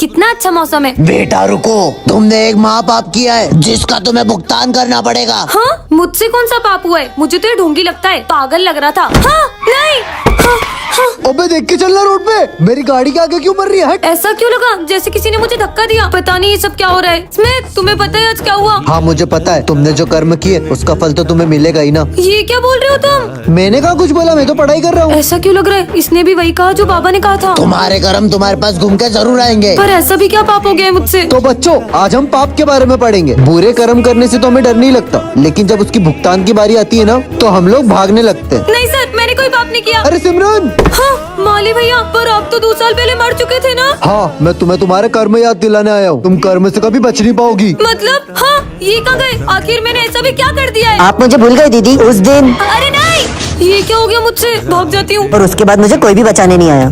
कितना अच्छा मौसम है। बेटा रुको, तुमने एक महापाप किया है जिसका तुम्हें भुगतान करना पड़ेगा। हाँ, मुझसे कौन सा पाप हुआ है? मुझे तो ये ढोंगी लगता है, पागल लग रहा था। हाँ, नहीं। हाँ, हाँ। अबे देख के चलना रोड पे, मेरी गाड़ी के आगे क्यों मर रही है? हट। ऐसा क्यों लगा जैसे किसी ने मुझे धक्का दिया? पता नहीं ये सब क्या हो रहा है। स्मिथ, तुम्हें पता है आज क्या हुआ? हाँ मुझे पता है, तुमने जो कर्म किए उसका फल तो तुम्हें मिलेगा ही ना। ये क्या बोल रहे हो तुम? मैंने कहा कुछ बोला, मैं तो पढ़ाई कर रहा हूँ। ऐसा क्यों लग रहा है? इसने भी वही कहा जो बाबा ने कहा था। तुम्हारे कर्म तुम्हारे पास घूम के जरूर आएंगे। पर ऐसा भी क्या पाप हो गया है मुझसे? तो बच्चों, आज हम पाप के बारे में पढ़ेंगे। बुरे कर्म करने से तो हमें डर नहीं लगता, लेकिन जब उसकी भुगतान की बारी आती है ना, तो हम लोग भागने लगते हैं। नहीं सर, मैंने कोई पाप नहीं किया। अरे सिमरन। हाँ, माली भैया, पर आप तो 2 साल पहले मर चुके थे ना? हाँ, मैं तुम्हें तुम्हारे कर्म याद दिलाने आया हूँ। तुम कर्म से कभी बच नहीं पाओगी। मतलब हाँ, ये कहाँ गए? आखिर मैंने ऐसा भी क्या कर दिया है? आप मुझे भूल गए दीदी उस दिन, अरे नहीं, ये क्या हो गया मुझसे? भाग जाती हूँ। और उसके बाद मुझे कोई भी बचाने नहीं आया।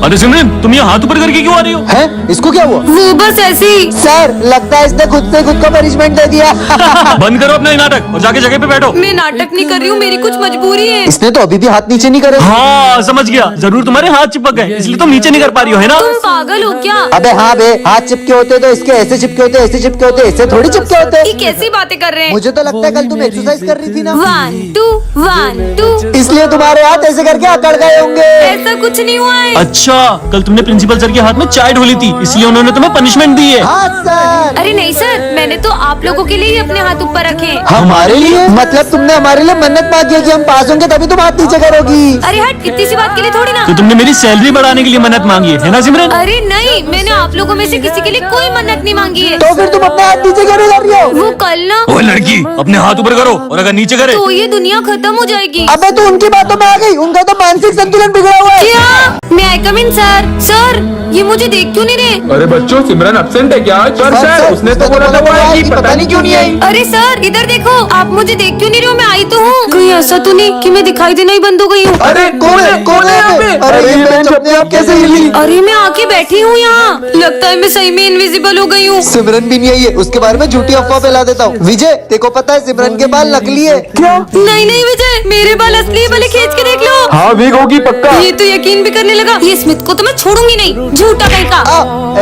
अरे सिमरन, तुम ये हाथ ऊपर करके क्यों आ रही हो? हैं? इसको क्या हुआ? वो बस ऐसे ही। सर, लगता है इसने खुद से खुद को पनिशमेंट दे दिया। बंद करो अपना ये नाटक और जाके जगह पे बैठो। मैं नाटक नहीं कर रही हूँ, मेरी कुछ मजबूरी है। इसने तो अभी भी हाथ नीचे नहीं करे। हाँ समझ गया, जरूर तुम्हारे हाथ चिपक गए इसलिए तुम नीचे नहीं कर पा रही हो, है ना? तुम पागल हो क्या? अबे हाँ बे, हाथ चिपके होते तो इसके ऐसे चिपके होते, ऐसे चिपके होते, ऐसे थोड़ी चिपके ये होते। कैसी बातें कर रहे हैं? मुझे तो लगता है कल तुम एक्सरसाइज कर रही थी ना, 1 2 1 2। इसलिए तुम्हारे हाथ ऐसे करके अकड़ गए होंगे। ऐसा कुछ नहीं हुआ है। अच्छा, कल तुमने प्रिंसिपल सर के हाथ में चाय ढोली थी इसलिए उन्होंने तुम्हें पनिशमेंट दी है। हाँ सर। अरे नहीं सर, मैंने तो आप लोगों के लिए ही अपने हाथ ऊपर रखे हैं। हमारे लिए? मतलब तुमने हमारे लिए मन्नत मांगी है कि हम पास होंगे तभी तुम हाथ नीचे करोगी। अरे हट, इतनी सी बात के लिए थोड़ी ना। तो तुमने मेरी सैलरी बढ़ाने के लिए मन्नत मांगी है ना सिमरन? अरे नहीं, मैंने आप लोगों में से किसी के लिए कोई मन्नत नहीं मांगी है। तो फिर तुम अपने हाथ नीचे क्यों नहीं कर रही हो? वो कल ना, ओ लड़की, अपने हाथ ऊपर करो और अगर नीचे करे तो ये दुनिया खत्म हो जाएगी। अबे तू उनकी बातों में आ गई, उनका तो मानसिक संतुलन बिगड़ा हुआ है। क्या? मैं आई कम इन सर? सर, ये मुझे देख क्यों नहीं रहे? अरे बच्चों, सिमरन एब्सेंट है क्या? सर उसने तो बोला था वो आएगी, पता नहीं क्यों नहीं आई। अरे सर, इधर देखो, आप मुझे देख क्यों नहीं रहे हो? मैं आई तो हूँ। कहीं ऐसा तो नहीं कि मैं दिखाई देना ही बंद हो गई हूँ? अरे कौन है यहाँ पे? अरे ये बेंच अपने आप कैसे हिली? अरे मैं आके बैठी हूँ यहाँ, लगता है मैं सही में इनविजिबल हो गई हूँ। सिमरन भी नहीं आई है, उसके बारे में झूठी अफवाह फैला देता हूँ। विजय, तेको पता है सिमरन के बाल नकली है। क्या? नहीं नहीं विजय, मेरे बाल असली है, भले खींच के देख लो। हाँ वीक होगी पक्का। ये तो यकीन भी करने लगा। ये स्मिथ को तो मैं छोड़ूंगी नहीं, झूठा कहीं का।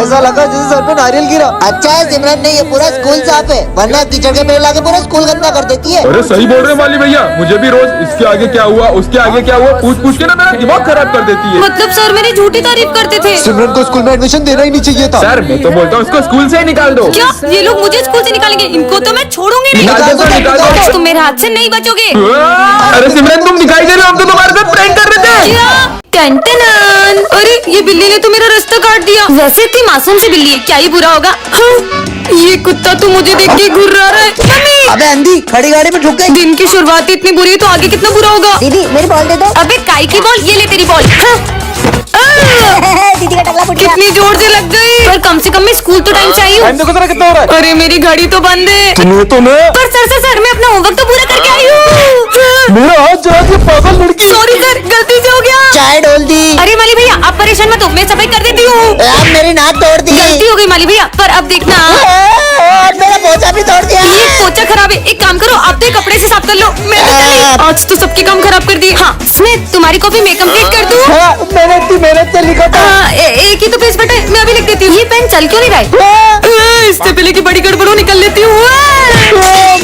ऐसा लगा जैसे सर पे नारियल गिरा। अच्छा है सिमरन नहीं, ये पूरा स्कूल साफ है, वरना कीचड़ के पेड़ लाके पूरा स्कूल गंदा कर देती है। अरे सही बोल रहे माली भैया, मुझे भी रोज इसके आगे क्या हुआ उसके आगे क्या हुआ पूछ पूछ के ना मेरा दिमाग खराब कर देती है। मतलब सर मेरी झूठी तारीफ करते थे। सिमरन को स्कूल में एडमिशन देना ही नहीं चाहिए था। सर मैं तो बोलता हूँ उसको स्कूल से ही निकाल दो। क्या? ये लोग मुझे स्कूल से निकालेंगे? इनको तो मैं छोड़ूंगी नहीं। निकाल दो, निकाल दो। आज तुम मेरे हाथ से नहीं बचोगे। अरे सिमरन तुम दिखाई दे रहे हो, हम तो तुम्हारे साथ प्रैंक कर रहे थे। क्या? टन-टन-टन। अरे ये बिल्ली ने तो मेरा रास्ता काट दिया। वैसे इतनी मासूम सी बिल्ली है, क्या ही बुरा होगा। हाँ, ये कुत्ता तो मुझे देख के घुर्रा रहा है। मम्मी! अबे अंधी, खड़ी गाड़ी में ठुक गई। दिन की शुरुआत ही इतनी बुरी है तो आगे कितना बुरा होगा। दीदी मेरी बॉल दे दो। अबे काय की बॉल? ये ले तेरी बॉल। हाँ। दीदी का टकला फुट गया। कितनी जोर से लग गई। पर कम से कम मैं स्कूल तो टाइम से आई हूँ। देखो जरा कितना हो रहा है। अरे मेरी घड़ी तो बंद है। तुम्हें तो ना पर सर मैं अपना होमवर्क तो पूरा करके आई हूँ। मेरा हाथ जरा सी पागल लड़की। सॉरी सर, गलती से हो गया। चाय डोल दी। अरे माली भैया, आप परेशान मत हो, मैं सफाई कर देती हूँ। यार मेरी नाक तोड़ दी। गलती हो गई माली भैया, पर अब देखना। और मेरा पोछा भी तोड़ दिया। ये पोछा खराब है, एक काम करो, आप तो ये कपड़े से साफ कर लो। मैं तो चली। आज तो सबके काम खराब कर दिए। हाँ स्मिथ, तुम्हारी कॉपी मैं कंप्लीट कर दूँ? हाँ, मैंने इतनी मेहनत से लिखा था। एक ही तो पेज बटा है, मैं अभी लिख देती हूँ। ये पेन चल क्यों नहीं रहा है? इससे पहले की बड़ी गड़बड़ हो, निकल लेती हूँ।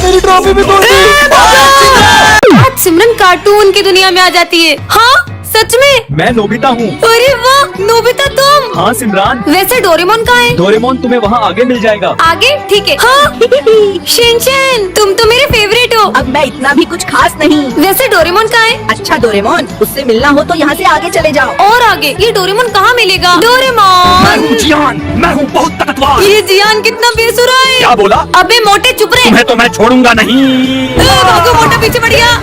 मेरी ट्रॉफी भी तोड़ दी। आज सिमरन कार्टून की दुनिया में आ जाती है। हाँ सच में? मैं नोबिता हूँ। अरे वाह, नोबिता तुम। हाँ सिमरान, वैसे डोरेमोन कहाँ है? डोरेमोन तुम्हें वहाँ आगे मिल जाएगा। आगे? ठीक है। हाँ शिनचैन, तुम तो मेरे फेवरेट हो। अब मैं इतना भी कुछ खास नहीं। वैसे डोरेमोन कहाँ है? अच्छा डोरेमोन, उससे मिलना हो तो यहाँ से आगे चले जाओ। और आगे? ये डोरेमोन कहाँ मिलेगा? डोरेमोन। जियान, मैं हूँ बहुत ताकतवर। ये जियान कितना बेसुरा है। क्या बोला? अबे मोटे चुप रहे। तुम्हें तो मैं छोड़ूंगा नहीं। भागो, मोटा पीछे पड़ गया।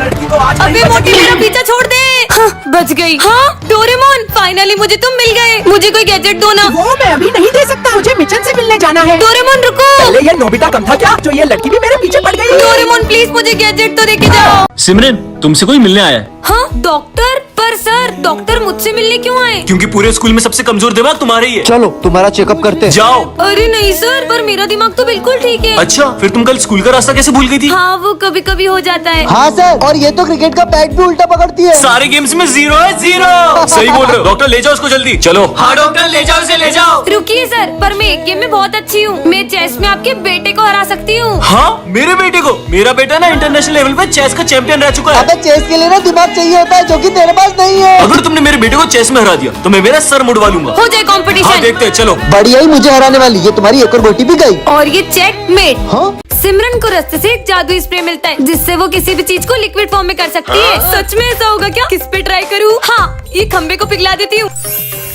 अबे मोटे मेरा पीछा छोड़ दे। हाँ, बच गई। हाँ डोरेमोन, फाइनली मुझे तुम मिल गए। मुझे कोई गैजेट दो ना। वो मैं अभी नहीं दे सकता, मुझे मिशन से मिलने जाना है। डोरेमोन रुको। पहले ये नोबिता कम था क्या, जो ये लड़की भी मेरे पीछे पड़ गई। डोरेमोन प्लीज मुझे गैजेट तो देके जाओ। सिमरन, तुमसे कोई मिलने आया है। हाँ डॉक्टर, पर पर सर डॉक्टर मुझसे मिलने क्यों आए? क्योंकि पूरे स्कूल में सबसे कमजोर दिमाग तुम्हारा ही है। चलो तुम्हारा चेकअप करते हैं। जाओ। अरे नहीं सर, पर मेरा दिमाग तो बिल्कुल ठीक है। अच्छा, फिर तुम कल स्कूल का रास्ता कैसे भूल गई थी? हाँ वो कभी कभी हो जाता है। हाँ सर, और ये तो क्रिकेट का बैट भी उल्टा पकड़ती है। सारे गेम्स में 0 है 0। सही बोल रहे हो। डॉक्टर ले जाओ उसको जल्दी। चलो। हाँ डॉक्टर ले जाओ इसे, ले जाओ। रुकिए सर, पर मैं एक गेम में बहुत अच्छी हूँ। मैं चेस में आपके बेटे को हरा सकती हूँ। हाँ मेरे बेटे को? मेरा बेटा ना इंटरनेशनल लेवल पे चेस का चैंपियन रह चुका है। अबे चेस के लिए ना दिमाग चाहिए होता है, जो कि तेरे पास नहीं है। अगर तुमने मेरे बेटे को चेस में हरा दिया तो मैं मेरा सर मुड़वा लूंगा। हो जाए हाँ कंपटीशन। देखते हैं, चलो। बढ़िया ही मुझे हराने वाली, ये तुम्हारी एक और गोटी भी गई। और ये चेकमेट। हाँ सिमरन को रास्ते से एक जादुई स्प्रे मिलता है जिससे वो किसी भी चीज को लिक्विड फॉर्म में कर सकती है। सच में ऐसा होगा क्या? किस पे ट्राई करूँ? हाँ ये खम्बे को पिघला देती हूँ।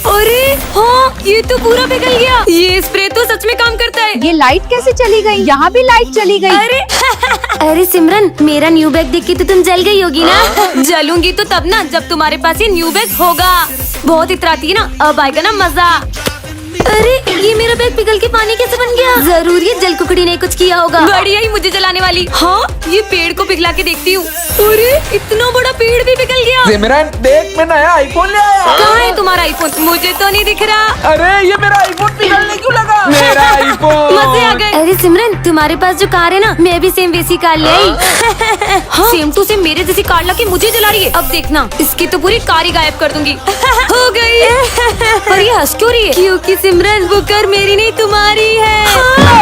अरे हाँ ये तो पूरा पिघल गया। ये स्प्रे तो सच में काम करता है। ये लाइट कैसे चली गई? यहाँ भी लाइट चली गई। अरे अरे सिमरन, मेरा न्यू बैग देख के तो तुम जल गई होगी ना? जलूंगी तो तब ना जब तुम्हारे पास ये न्यू बैग होगा। बहुत इतराती है ना, अब आएगा ना मजा। अरे ये मेरा बैग पिघल के पानी कैसे बन गया? जरूर ये जल कुकड़ी ने कुछ किया होगा। बढ़िया ही मुझे जलाने वाली। हाँ ये पेड़ को पिघला के देखती हूँ। अरे इतना बड़ा पेड़ भी पिघल गया। सिमरन देख, मैं नया आईफोन ले आया। कहाँ है तुम्हारा आईफोन? मुझे तो नहीं दिख रहा। अरे ये मेरा आईफोन पिघलने क्यों लगा? मेरा आईफोन। मजे आ गए। अरे सिमरन, तुम्हारे पास जो कार है ना, मैं भी सेम वैसी कार ले आई। हाँ? सेम टू सेम मेरे जैसी कार लाके मुझे जला रही है। अब देखना, इसकी तो पूरी कार ही गायब कर दूंगी। हो गई। पर ये हंस क्यों रही है? क्योंकि सिमरन वो कार मेरी नहीं तुम्हारी है।